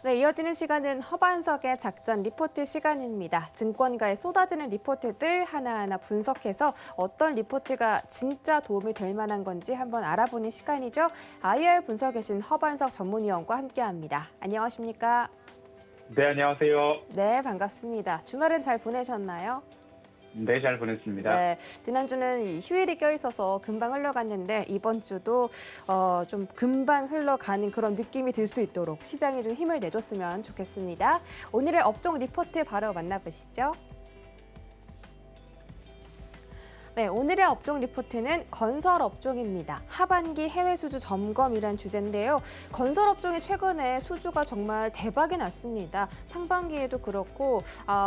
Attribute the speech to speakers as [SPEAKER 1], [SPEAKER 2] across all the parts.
[SPEAKER 1] 네, 이어지는 시간은 허반석의 작전 리포트 시간입니다. 증권가에 쏟아지는 리포트들 하나하나 분석해서 어떤 리포트가 진짜 도움이 될 만한 건지 한번 알아보는 시간이죠. IR 분석에 계신 허반석 전문위원과 함께합니다. 안녕하십니까?
[SPEAKER 2] 네, 안녕하세요.
[SPEAKER 1] 네, 반갑습니다. 주말은 잘 보내셨나요?
[SPEAKER 2] 네, 잘 보냈습니다.
[SPEAKER 1] 네, 지난주는 이 휴일이 껴있어서 금방 흘러갔는데 이번 주도 좀 금방 흘러가는 그런 느낌이 들 수 있도록 시장이 좀 힘을 내줬으면 좋겠습니다. 오늘의 업종 리포트 바로 만나보시죠. 네, 오늘의 업종 리포트는 건설 업종입니다. 하반기 해외 수주 점검이란 주제인데요. 건설 업종이 최근에 수주가 정말 대박이 났습니다. 상반기에도 그렇고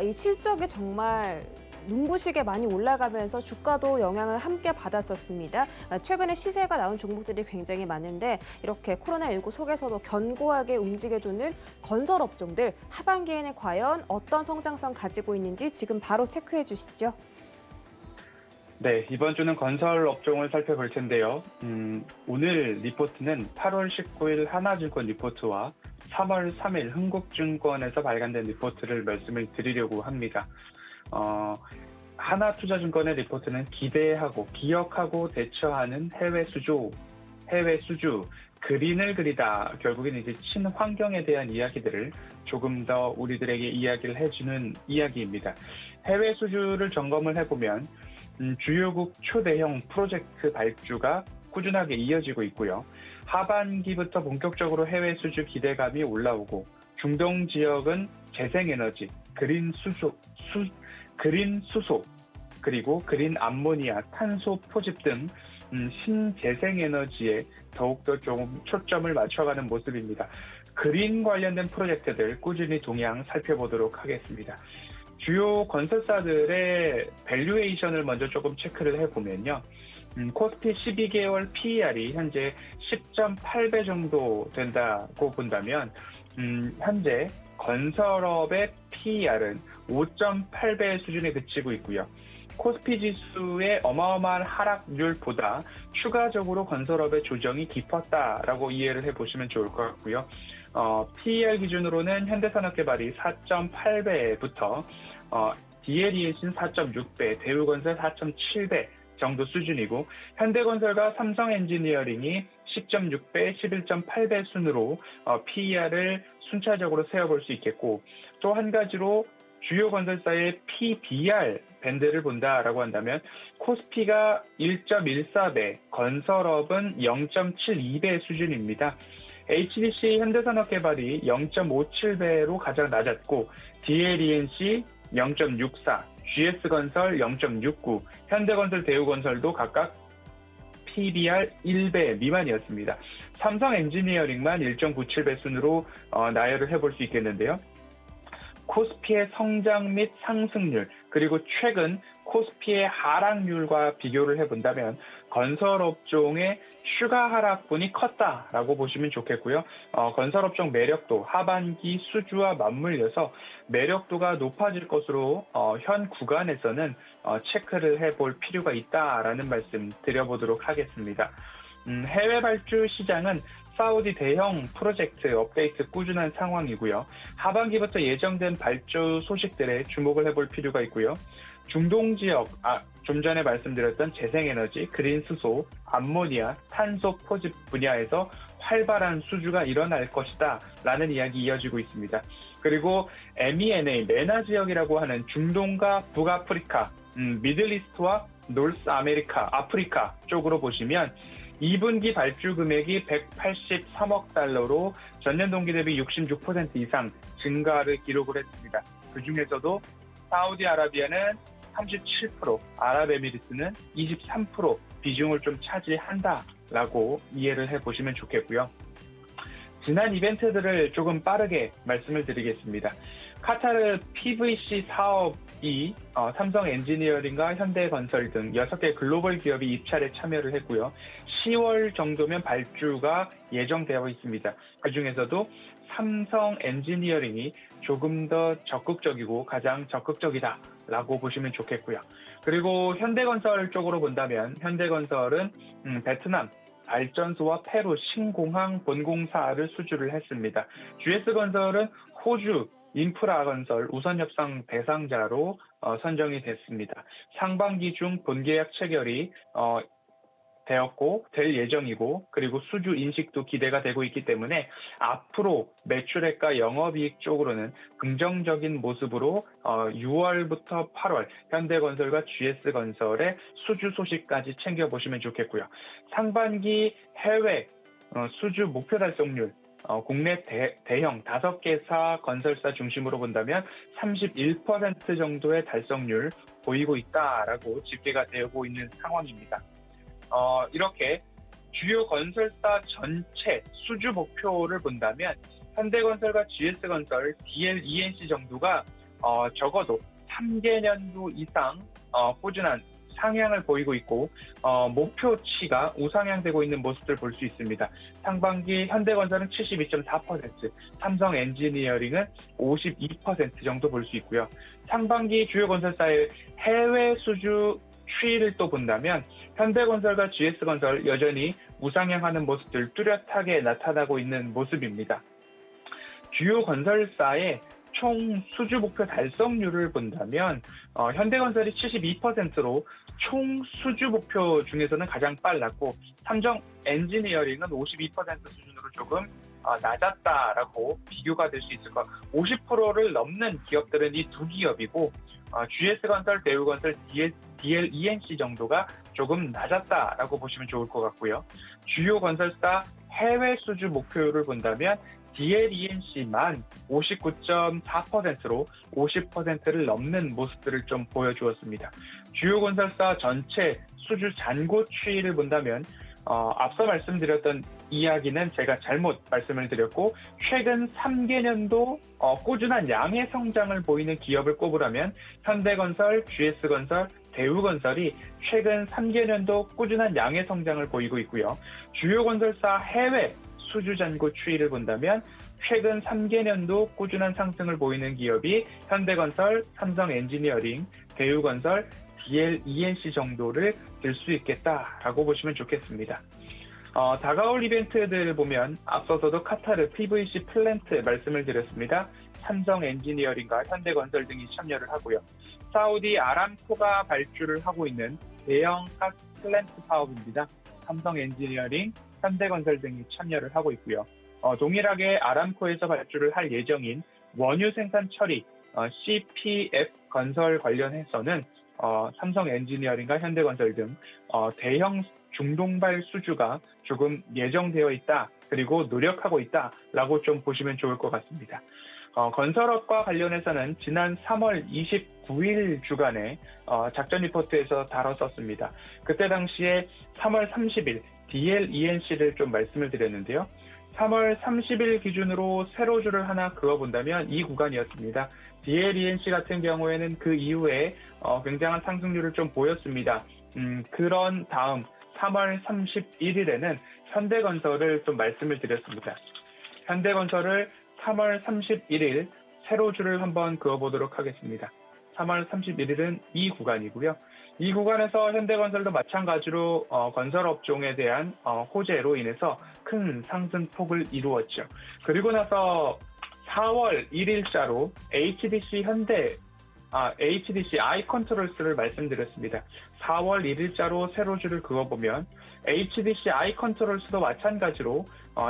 [SPEAKER 1] 이 실적이 정말 눈부시게 많이 올라가면서 주가도 영향을 함께 받았었습니다. 최근에 시세가 나온 종목들이 굉장히 많은데 이렇게 코로나19 속에서도 견고하게 움직여주는 건설 업종들 하반기에는 과연 어떤 성장성 가지고 있는지 지금 바로 체크해 주시죠.
[SPEAKER 2] 네, 이번 주는 건설 업종을 살펴볼 텐데요. 오늘 리포트는 8월 19일 하나증권 리포트와 3월 3일 흥국증권에서 발간된 리포트를 말씀을 드리려고 합니다. 하나투자증권의 리포트는 기대하고 기억하고 대처하는 해외 수주, 그린을 그리다. 결국엔 이제 친환경에 대한 이야기들을 조금 더 우리들에게 이야기를 해주는 이야기입니다. 해외 수주를 점검을 해보면 주요국 초대형 프로젝트 발주가 꾸준하게 이어지고 있고요. 하반기부터 본격적으로 해외 수주 기대감이 올라오고 중동 지역은 재생에너지, 그린 수소, 그리고 그린 암모니아, 탄소 포집 등 신재생에너지에 더욱더 좀 초점을 맞춰가는 모습입니다. 그린 관련된 프로젝트들 꾸준히 동향 살펴보도록 하겠습니다. 주요 건설사들의 밸류에이션을 먼저 조금 체크를 해보면요. 코스피 12개월 PER이 현재 10.8배 정도 된다고 본다면 현재 건설업의 PER은 5.8배 수준에 그치고 있고요. 코스피 지수의 어마어마한 하락률보다 추가적으로 건설업의 조정이 깊었다라고 이해를 해보시면 좋을 것 같고요. PER 기준으로는 현대산업개발이 4.8배부터 DLENC는 4.6배, 대우건설 4.7배 정도 수준이고 현대건설과 삼성엔지니어링이 10.6배, 11.8배 순으로 PER을 순차적으로 세어볼 수 있겠고 또 한 가지로 주요 건설사의 PBR 밴드를 본다라고 한다면 코스피가 1.14배, 건설업은 0.72배 수준입니다. HDC 현대산업개발이 0.57배로 가장 낮았고 DLENC 0.64, GS건설 0.69, 현대건설, 대우건설도 각각 PBR 1배 미만이었습니다. 삼성엔지니어링만 1.97배 순으로 나열을 해볼 수 있겠는데요. 코스피의 성장 및 상승률, 그리고 최근 코스피의 하락률과 비교를 해본다면 건설업종의 추가 하락분이 컸다라고 보시면 좋겠고요. 건설업종 매력도 하반기 수주와 맞물려서 매력도가 높아질 것으로 현 구간에서는 체크를 해볼 필요가 있다라는 말씀 드려보도록 하겠습니다. 해외 발주 시장은 사우디 대형 프로젝트 업데이트 꾸준한 상황이고요. 하반기부터 예정된 발주 소식들에 주목을 해볼 필요가 있고요. 중동 지역, 좀 전에 말씀드렸던 재생에너지, 그린 수소, 암모니아, 탄소 포집 분야에서 활발한 수주가 일어날 것이다 라는 이야기 이어지고 있습니다. 그리고 MENA, 메나 지역이라고 하는 중동과 북아프리카, 미들이스트와 노스 아메리카, 아프리카 쪽으로 보시면 2분기 발주 금액이 183억 달러로 전년 동기 대비 66% 이상 증가를 기록을 했습니다. 그중에서도 사우디아라비아는 37%, 아랍에미리트는 23% 비중을 좀 차지한다라고 이해를 해보시면 좋겠고요. 지난 이벤트들을 조금 빠르게 말씀을 드리겠습니다. 카타르 PVC 사업이 삼성 엔지니어링과 현대건설 등 6개 글로벌 기업이 입찰에 참여를 했고요. 10월 정도면 발주가 예정되어 있습니다. 그중에서도 삼성 엔지니어링이 조금 더 적극적이고 가장 적극적이다라고 보시면 좋겠고요. 그리고 현대건설 쪽으로 본다면 현대건설은 베트남 발전소와 폐로 신공항 본공사를 수주를 했습니다. GS건설은 호주 인프라건설 우선협상 대상자로 선정이 됐습니다. 상반기 중 본계약 체결이 되었고 될 예정이고 그리고 수주 인식도 기대가 되고 있기 때문에 앞으로 매출액과 영업이익 쪽으로는 긍정적인 모습으로 6월부터 8월 현대건설과 GS건설의 수주 소식까지 챙겨보시면 좋겠고요. 상반기 해외 수주 목표 달성률 국내 대형 5개사 건설사 중심으로 본다면 31% 정도의 달성률 보이고 있다라고 집계가 되고 있는 상황입니다. 이렇게 주요 건설사 전체 수주 목표를 본다면 현대건설과 GS건설, DL, ENC 정도가 적어도 3개년도 이상 꾸준한 상향을 보이고 있고 목표치가 우상향되고 있는 모습을 볼 수 있습니다. 상반기 현대건설은 72.4%, 삼성 엔지니어링은 52% 정도 볼 수 있고요. 상반기 주요 건설사의 해외 수주 추이를 또 본다면 현대건설과 GS건설 여전히 우상향하는 모습들 뚜렷하게 나타나고 있는 모습입니다. 주요 건설사의 총 수주 목표 달성률을 본다면 현대건설이 72%로 총 수주 목표 중에서는 가장 빨랐고 삼성 엔지니어링은 52% 수준으로 조금 낮았다라고 비교가 될 수 있을 것 같아요. 50%를 넘는 기업들은 이 두 기업이고 GS건설, 대우건설, DL, ENC 정도가 조금 낮았다라고 보시면 좋을 것 같고요. 주요 건설사 해외 수주 목표를 본다면 DL, ENC만 59.4%로 50%를 넘는 모습들을 좀 보여주었습니다. 주요 건설사 전체 수주 잔고 추이를 본다면 앞서 말씀드렸던 이야기는 제가 잘못 말씀을 드렸고 최근 3개년도 꾸준한 양의 성장을 보이는 기업을 꼽으라면 현대건설, GS건설, 대우건설이 최근 3개년도 꾸준한 양의 성장을 보이고 있고요. 주요 건설사 해외 수주 잔고 추이를 본다면 최근 3개년도 꾸준한 상승을 보이는 기업이 현대건설, 삼성 엔지니어링, 대우건설, DL, ENC 정도를 들 수 있겠다라고 보시면 좋겠습니다. 다가올 이벤트들을 보면 앞서서도 카타르 PVC 플랜트 말씀을 드렸습니다. 삼성 엔지니어링과 현대건설 등이 참여를 하고요. 사우디 아람코가 발주를 하고 있는 대형 가스 플랜트 사업입니다. 삼성 엔지니어링, 현대건설 등이 참여를 하고 있고요. 동일하게 아람코에서 발주를 할 예정인 원유 생산 처리 CPF 건설 관련해서는 삼성 엔지니어링과 현대건설 등 대형 중동발 수주가 조금 예정되어 있다, 그리고 노력하고 있다라고 좀 보시면 좋을 것 같습니다. 건설업과 관련해서는 지난 3월 29일 주간에 작전 리포트에서 다뤘었습니다. 그때 당시에 3월 30일 DL, ENC를 좀 말씀을 드렸는데요. 3월 30일 기준으로 세로줄을 하나 그어본다면 이 구간이었습니다. DL, ENC 같은 경우에는 그 이후에 굉장한 상승률을 좀 보였습니다. 그런 다음 3월 31일에는 현대건설을 좀 말씀을 드렸습니다. 현대건설을 3월 31일 세로줄을 한번 그어보도록 하겠습니다. 3월 31일은 이 구간이고요. 이 구간에서 현대건설도 마찬가지로 건설업종에 대한 호재로 인해서 큰 상승폭을 이루었죠. 그리고 나서 4월 1일자로 HDC 아이컨트롤스를 말씀드렸습니다. 4월 1일자로 세로줄을 그어보면 HDC 아이컨트롤스도 마찬가지로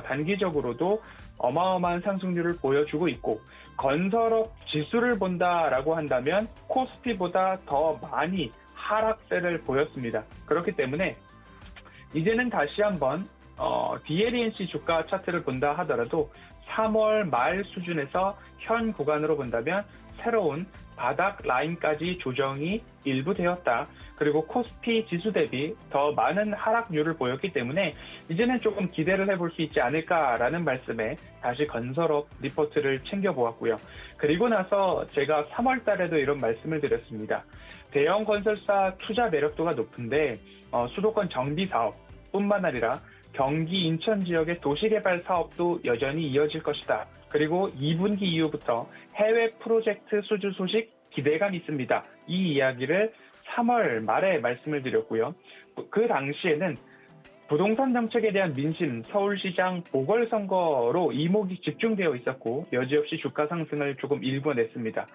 [SPEAKER 2] 단기적으로도 어마어마한 상승률을 보여주고 있고 건설업 지수를 본다라고 한다면 코스피보다 더 많이 하락세를 보였습니다. 그렇기 때문에 이제는 다시 한번 DLENC 주가 차트를 본다 하더라도 3월 말 수준에서 현 구간으로 본다면 새로운 바닥 라인까지 조정이 일부 되었다. 그리고 코스피 지수 대비 더 많은 하락률을 보였기 때문에 이제는 조금 기대를 해볼 수 있지 않을까라는 말씀에 다시 건설업 리포트를 챙겨보았고요. 그리고 나서 제가 3월 달에도 이런 말씀을 드렸습니다. 대형 건설사 투자 매력도가 높은데 수도권 정비 사업뿐만 아니라 경기 인천 지역의 도시개발 사업도 여전히 이어질 것이다. 그리고 2분기 이후부터 해외 프로젝트 수주 소식 기대감 있습니다. 이 이야기를 3월 말에 말씀을 드렸고요. 그 당시에는 부동산 정책에 대한 민심, 서울시장 보궐선거로 이목이 집중되어 있었고 여지없이 주가 상승을 조금 일궈냈습니다.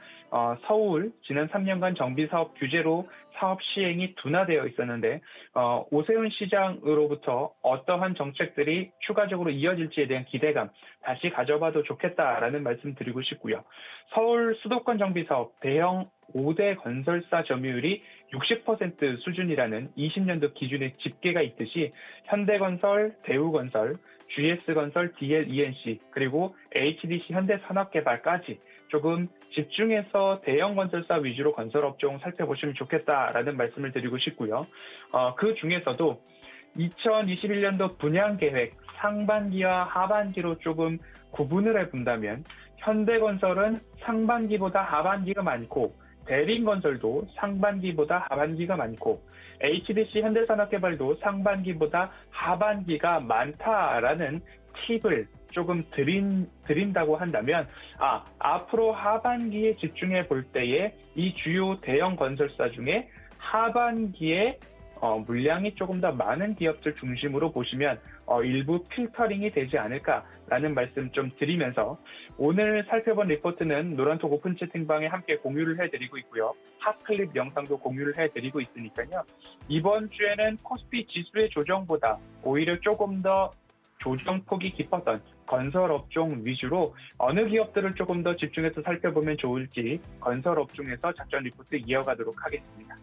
[SPEAKER 2] 서울 지난 3년간 정비사업 규제로 사업 시행이 둔화되어 있었는데 오세훈 시장으로부터 어떠한 정책들이 추가적으로 이어질지에 대한 기대감 다시 가져봐도 좋겠다라는 말씀 드리고 싶고요. 서울 수도권 정비사업 대형 5대 건설사 점유율이 60% 수준이라는 20년도 기준의 집계가 있듯이 현대건설, 대우건설, GS건설, DLENC 그리고 HDC 현대산업개발까지 조금 집중해서 대형 건설사 위주로 건설업종 살펴보시면 좋겠다라는 말씀을 드리고 싶고요. 그 중에서도 2021년도 분양계획 상반기와 하반기로 조금 구분을 해본다면 현대건설은 상반기보다 하반기가 많고 대림건설도 상반기보다 하반기가 많고 HDC 현대산업개발도 상반기보다 하반기가 많다라는 팁을 조금 드린다고 한다면 앞으로 하반기에 집중해 볼 때에 이 주요 대형 건설사 중에 하반기에 물량이 조금 더 많은 기업들 중심으로 보시면 일부 필터링이 되지 않을까라는 말씀 좀 드리면서 오늘 살펴본 리포트는 노란톡 오픈 채팅방에 함께 공유를 해드리고 있고요. 핫클립 영상도 공유를 해드리고 있으니까요. 이번 주에는 코스피 지수의 조정보다 오히려 조금 더 조정폭이 깊었던 건설업종 위주로 어느 기업들을 조금 더 집중해서 살펴보면 좋을지 건설업종에서 작전 리포트 이어가도록 하겠습니다.